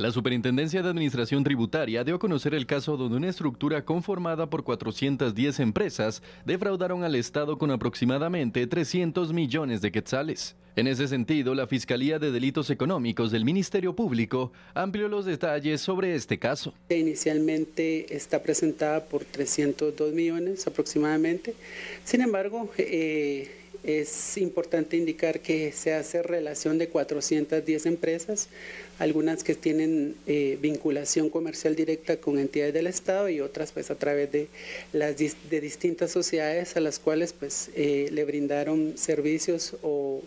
La Superintendencia de Administración Tributaria dio a conocer el caso donde una estructura conformada por 410 empresas defraudaron al Estado con aproximadamente 300 millones de quetzales. En ese sentido, la Fiscalía de Delitos Económicos del Ministerio Público amplió los detalles sobre este caso. Inicialmente está presentada por 302 millones aproximadamente. Sin embargo, es importante indicar que se hace relación de 410 empresas, algunas que tienen vinculación comercial directa con entidades del Estado y otras pues a través de distintas sociedades a las cuales pues le brindaron servicios o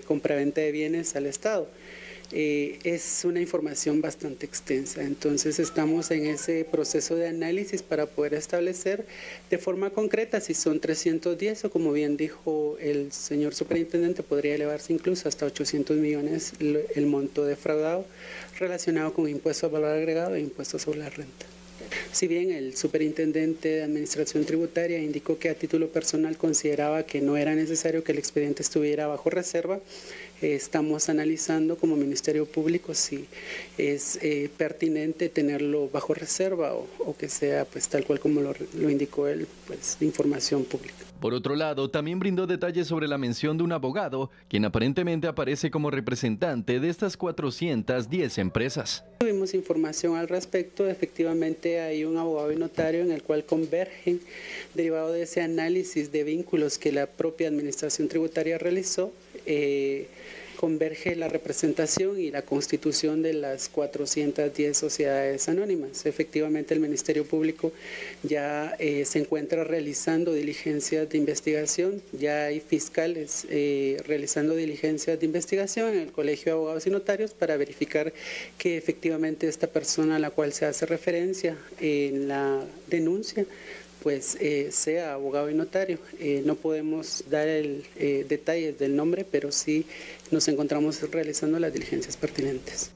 compraventa de bienes al Estado. Es una información bastante extensa, entonces estamos en ese proceso de análisis para poder establecer de forma concreta si son 310 o, como bien dijo el señor superintendente, podría elevarse incluso hasta 800 millones el monto defraudado relacionado con impuestos al valor agregado e impuestos sobre la renta. Si bien el superintendente de Administración Tributaria indicó que a título personal consideraba que no era necesario que el expediente estuviera bajo reserva, estamos analizando como Ministerio Público si es pertinente tenerlo bajo reserva o que sea pues tal cual como lo indicó él, pues de información pública. Por otro lado, también brindó detalles sobre la mención de un abogado, quien aparentemente aparece como representante de estas 410 empresas. Tuvimos información al respecto, efectivamente hay un abogado y notario en el cual convergen, derivado de ese análisis de vínculos que la propia Administración Tributaria realizó, converge la representación y la constitución de las 410 sociedades anónimas. Efectivamente, el Ministerio Público ya se encuentra realizando diligencias de investigación, ya hay fiscales realizando diligencias de investigación en el Colegio de Abogados y Notarios para verificar que efectivamente esta persona a la cual se hace referencia en la denuncia pues sea abogado y notario. No podemos dar detalles del nombre, pero sí nos encontramos realizando las diligencias pertinentes.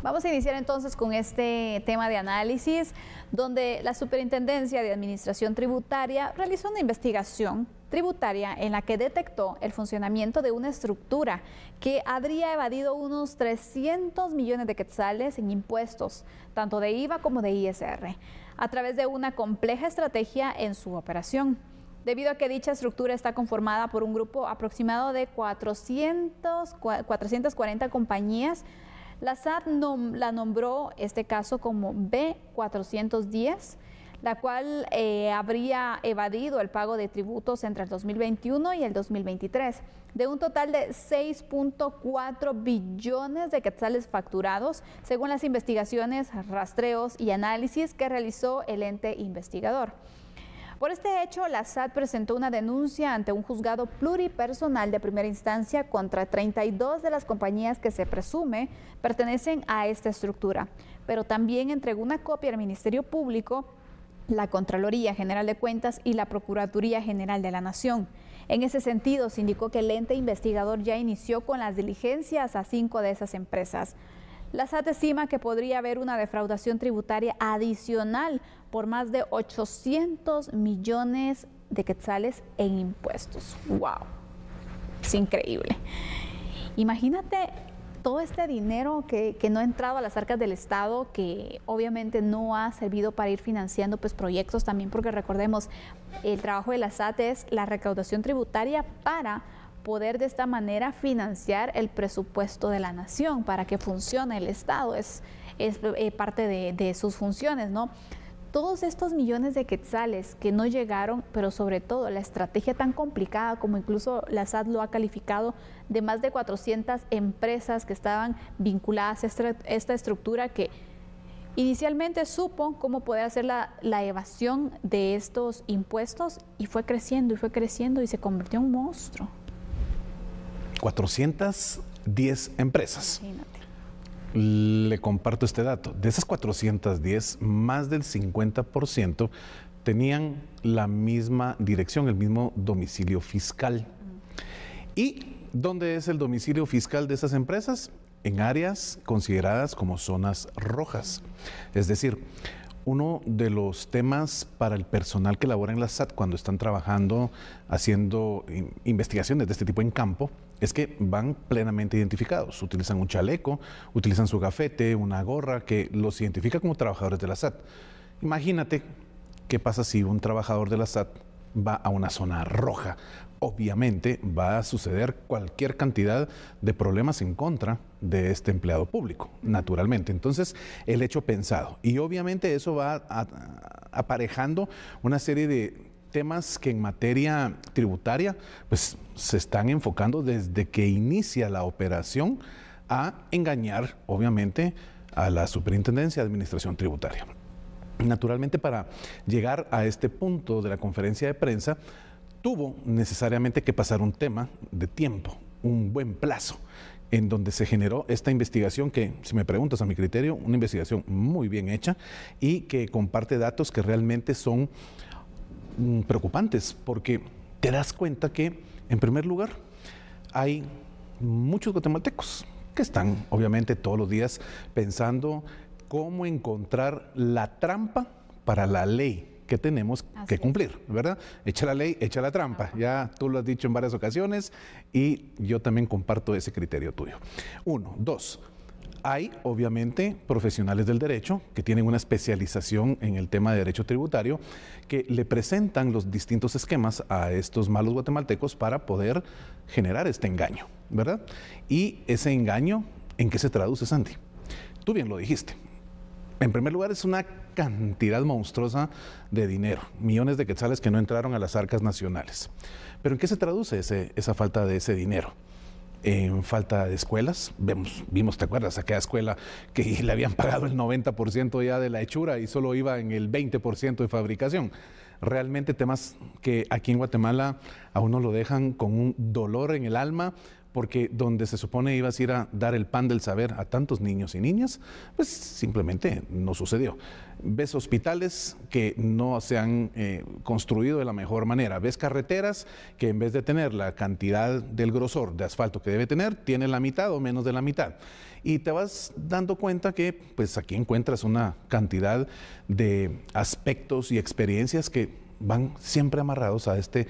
Vamos a iniciar entonces con este tema de análisis, donde la Superintendencia de Administración Tributaria realizó una investigación tributaria en la que detectó el funcionamiento de una estructura que habría evadido unos 300 millones de quetzales en impuestos, tanto de IVA como de ISR, a través de una compleja estrategia en su operación. Debido a que dicha estructura está conformada por un grupo aproximado de 440 compañías, la SAT la nombró este caso como B410, la cual habría evadido el pago de tributos entre el 2021 y el 2023, de un total de 6.4 billones de quetzales facturados, según las investigaciones, rastreos y análisis que realizó el ente investigador. Por este hecho, la SAT presentó una denuncia ante un juzgado pluripersonal de primera instancia contra 32 de las compañías que se presume pertenecen a esta estructura, pero también entregó una copia al Ministerio Público, la Contraloría General de Cuentas y la Procuraduría General de la Nación. En ese sentido, se indicó que el ente investigador ya inició con las diligencias a 5 de esas empresas. La SAT estima que podría haber una defraudación tributaria adicional por más de 800 millones de quetzales en impuestos. ¡Wow! Es increíble. Imagínate todo este dinero que no ha entrado a las arcas del Estado, que obviamente no ha servido para ir financiando pues, proyectos también, porque recordemos, el trabajo de la SAT es la recaudación tributaria para poder de esta manera financiar el presupuesto de la nación, para que funcione el Estado, es parte de sus funciones, ¿no? Todos estos millones de quetzales que no llegaron, pero sobre todo la estrategia tan complicada, como incluso la SAT lo ha calificado, de más de 400 empresas que estaban vinculadas a esta estructura que inicialmente supo cómo poder hacer la evasión de estos impuestos y fue creciendo y se convirtió en un monstruo. 410 empresas. Imagínate. Le comparto este dato. De esas 410, más del 50% tenían la misma dirección, el mismo domicilio fiscal. ¿Y dónde es el domicilio fiscal de esas empresas? En áreas consideradas como zonas rojas. Es decir, uno de los temas para el personal que labora en la SAT cuando están trabajando, haciendo investigaciones de este tipo en campo, es que van plenamente identificados. Utilizan un chaleco, utilizan su gafete, una gorra que los identifica como trabajadores de la SAT. Imagínate qué pasa si un trabajador de la SAT va a una zona roja. Obviamente va a suceder cualquier cantidad de problemas en contra de este empleado público, naturalmente. Entonces, el hecho pensado. Y obviamente eso va aparejando una serie de temas que en materia tributaria pues se están enfocando desde que inicia la operación a engañar, obviamente, a la Superintendencia de Administración Tributaria. Naturalmente, para llegar a este punto de la conferencia de prensa, tuvo necesariamente que pasar un tema de tiempo, un buen plazo, en donde se generó esta investigación que, si me preguntas a mi criterio, una investigación muy bien hecha y que comparte datos que realmente son preocupantes, porque te das cuenta que, en primer lugar, hay muchos guatemaltecos que están, obviamente, todos los días pensando cómo encontrar la trampa para la ley que tenemos que cumplir, ¿verdad? Echa la ley, echa la trampa. Ya tú lo has dicho en varias ocasiones y yo también comparto ese criterio tuyo. 1. 2. Hay, obviamente, profesionales del derecho que tienen una especialización en el tema de derecho tributario que le presentan los distintos esquemas a estos malos guatemaltecos para poder generar este engaño, ¿verdad? Y ese engaño, ¿en qué se traduce, Sandy? Tú bien lo dijiste. En primer lugar, es una cantidad monstruosa de dinero, millones de quetzales que no entraron a las arcas nacionales. ¿Pero en qué se traduce esa falta de ese dinero? En falta de escuelas. Vimos, ¿te acuerdas? Aquella escuela que le habían pagado el 90% ya de la hechura y solo iba en el 20% de fabricación. Realmente temas que aquí en Guatemala a uno lo dejan con un dolor en el alma, porque donde se supone ibas a ir a dar el pan del saber a tantos niños y niñas, pues simplemente no sucedió. Ves hospitales que no se han construido de la mejor manera. Ves carreteras que en vez de tener la cantidad del grosor de asfalto que debe tener, tiene la mitad o menos de la mitad. Y te vas dando cuenta que pues aquí encuentras una cantidad de aspectos y experiencias que van siempre amarrados a este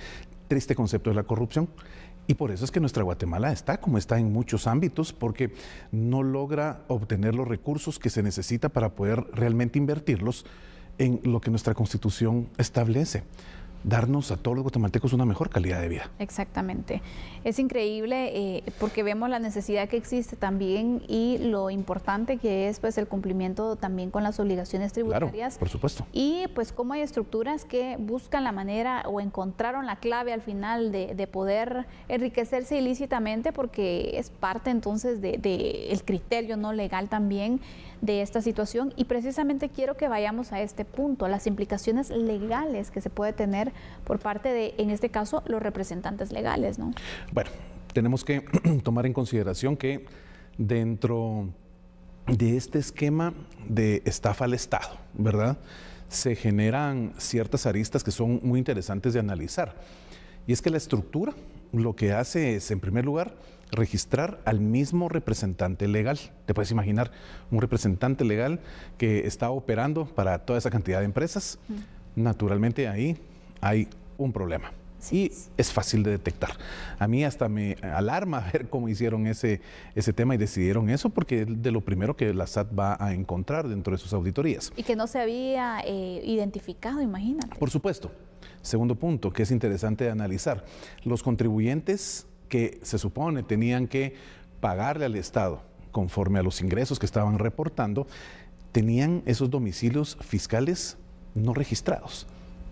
triste concepto de la corrupción. Y por eso es que nuestra Guatemala está como está en muchos ámbitos, porque no logra obtener los recursos que se necesita para poder realmente invertirlos en lo que nuestra Constitución establece. Darnos a todos los guatemaltecos una mejor calidad de vida. Exactamente. Es increíble porque vemos la necesidad que existe también y lo importante que es pues el cumplimiento también con las obligaciones tributarias. Claro, por supuesto. Y pues cómo hay estructuras que buscan la manera o encontraron la clave al final de poder enriquecerse ilícitamente, porque es parte entonces el criterio no legal también de esta situación. Y precisamente quiero que vayamos a este punto, las implicaciones legales que se puede tener por parte de, en este caso, los representantes legales, ¿no? Bueno, tenemos que tomar en consideración que dentro de este esquema de estafa al Estado, ¿verdad?, se generan ciertas aristas que son muy interesantes de analizar. Y es que la estructura lo que hace es, en primer lugar, registrar al mismo representante legal. Te puedes imaginar un representante legal que está operando para toda esa cantidad de empresas. Naturalmente ahí hay un problema. Sí. Y es fácil de detectar. A mí hasta me alarma ver cómo hicieron ese tema y decidieron eso, porque es de lo primero que la SAT va a encontrar dentro de sus auditorías. Y que no se había identificado, imagínate. Por supuesto. Segundo punto, que es interesante de analizar. Los contribuyentes que se supone tenían que pagarle al Estado conforme a los ingresos que estaban reportando, tenían esos domicilios fiscales no registrados.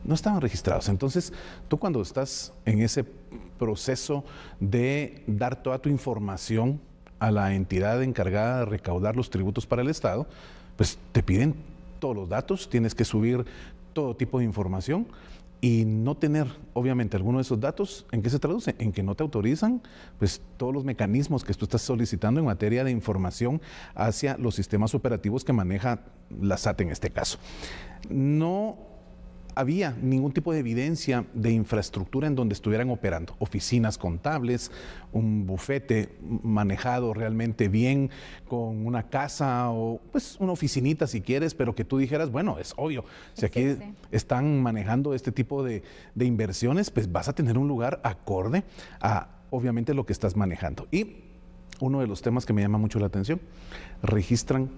No estaban registrados. Entonces, tú cuando estás en ese proceso de dar toda tu información a la entidad encargada de recaudar los tributos para el Estado, pues te piden todos los datos, tienes que subir todo tipo de información y no tener, obviamente, alguno de esos datos. ¿En qué se traduce? En que no te autorizan pues todos los mecanismos que tú estás solicitando en materia de información hacia los sistemas operativos que maneja la SAT en este caso. No había ningún tipo de evidencia de infraestructura en donde estuvieran operando. Oficinas contables, un bufete manejado realmente bien, con una casa o pues una oficinita si quieres, pero que tú dijeras, bueno, es obvio, si aquí están manejando este tipo de inversiones, pues vas a tener un lugar acorde a obviamente lo que estás manejando. Y uno de los temas que me llama mucho la atención, registran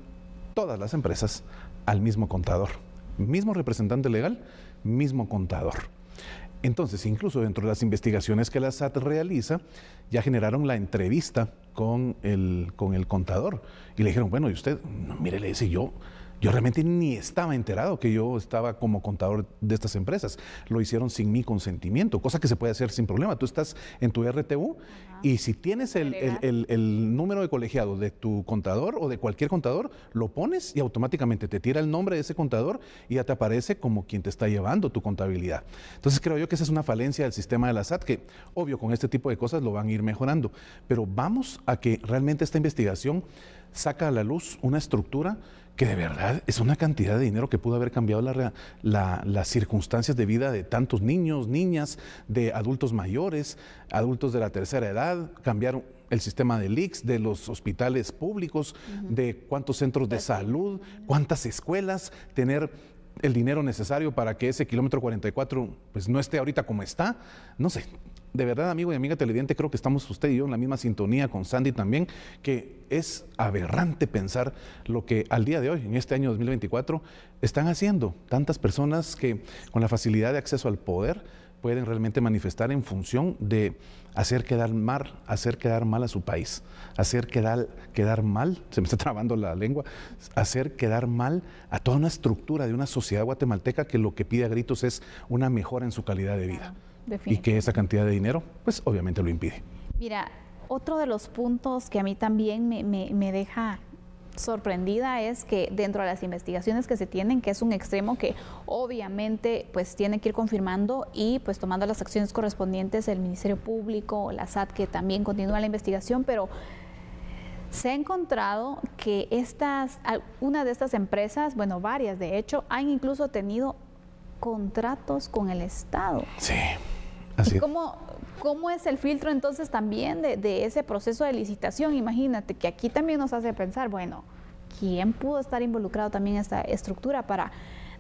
todas las empresas al mismo contador. Mismo representante legal, mismo contador. Entonces, incluso dentro de las investigaciones que la SAT realiza, ya generaron la entrevista con el contador. Y le dijeron, bueno, y usted, no, mire, le dice, yo realmente ni estaba enterado que yo estaba como contador de estas empresas. Lo hicieron sin mi consentimiento, cosa que se puede hacer sin problema. Tú estás en tu RTU y si tienes el número de colegiado de tu contador o de cualquier contador, lo pones y automáticamente te tira el nombre de ese contador y ya te aparece como quien te está llevando tu contabilidad. Entonces creo yo que esa es una falencia del sistema de la SAT que, obvio, con este tipo de cosas lo van a ir mejorando. Pero vamos a que realmente esta investigación saca a la luz una estructura que de verdad es una cantidad de dinero que pudo haber cambiado las circunstancias de vida de tantos niños, niñas, de adultos mayores, adultos de la tercera edad, cambiar el sistema del ICS, de los hospitales públicos, de cuántos centros de salud, cuántas escuelas, tener el dinero necesario para que ese kilómetro 44 pues no esté ahorita como está, no sé. De verdad, amigo y amiga televidente, creo que estamos usted y yo en la misma sintonía con Sandy también, que es aberrante pensar lo que al día de hoy, en este año 2024, están haciendo tantas personas que con la facilidad de acceso al poder pueden realmente manifestar en función de hacer quedar mal a su país, hacer quedar mal, se me está trabando la lengua, hacer quedar mal a toda una estructura de una sociedad guatemalteca que lo que pide a gritos es una mejora en su calidad de vida. Y que esa cantidad de dinero, pues obviamente lo impide. Mira, otro de los puntos que a mí también me deja sorprendida es que dentro de las investigaciones que se tienen, que es un extremo que obviamente pues tiene que ir confirmando y pues tomando las acciones correspondientes el Ministerio Público, la SAT, que también continúa la investigación, pero se ha encontrado que una de estas empresas, bueno, varias de hecho, han incluso tenido contratos con el Estado. Sí, así es. ¿Cómo es el filtro entonces también de ese proceso de licitación? Imagínate que aquí también nos hace pensar, bueno, ¿quién pudo estar involucrado también en esta estructura para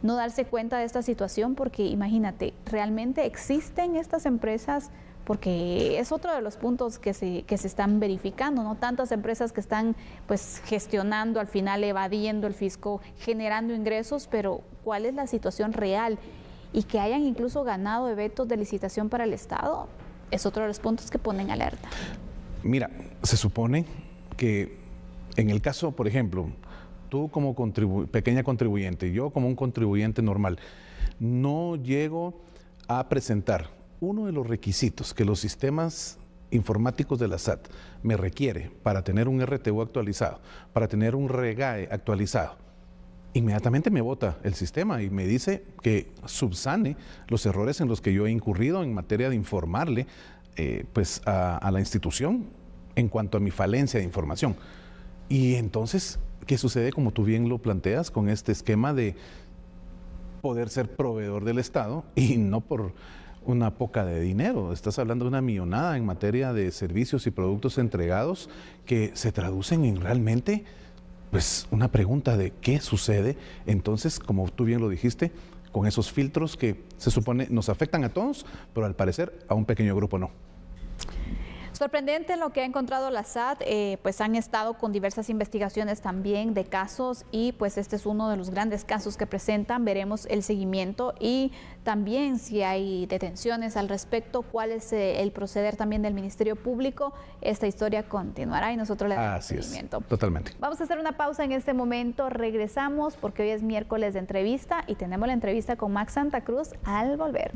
no darse cuenta de esta situación? Porque imagínate, ¿realmente existen estas empresas? Porque es otro de los puntos que se están verificando, ¿no? Tantas empresas que están pues gestionando, al final evadiendo el fisco, generando ingresos, pero ¿cuál es la situación real? Y que hayan incluso ganado eventos de licitación para el Estado, es otro de los puntos que ponen alerta. Mira, se supone que en el caso, por ejemplo, tú como pequeña contribuyente, yo como un contribuyente normal, no llego a presentar uno de los requisitos que los sistemas informáticos de la SAT me requiere para tener un RTU actualizado, para tener un REGAE actualizado, inmediatamente me bota el sistema y me dice que subsane los errores en los que yo he incurrido en materia de informarle pues a la institución en cuanto a mi falencia de información. Y entonces, ¿qué sucede, como tú bien lo planteas, con este esquema de poder ser proveedor del Estado y no por una poca de dinero? Estás hablando de una millonada en materia de servicios y productos entregados que se traducen en realmente pues una pregunta de qué sucede. Entonces, como tú bien lo dijiste, con esos filtros que se supone nos afectan a todos, pero al parecer a un pequeño grupo no. Sorprendente lo que ha encontrado la SAT, pues han estado con diversas investigaciones también de casos y pues este es uno de los grandes casos que presentan. Veremos el seguimiento y también si hay detenciones al respecto, cuál es el proceder también del Ministerio Público. Esta historia continuará y nosotros le damos seguimiento. Es, totalmente. Vamos a hacer una pausa en este momento, regresamos porque hoy es miércoles de entrevista y tenemos la entrevista con Max Santa Cruz al volver.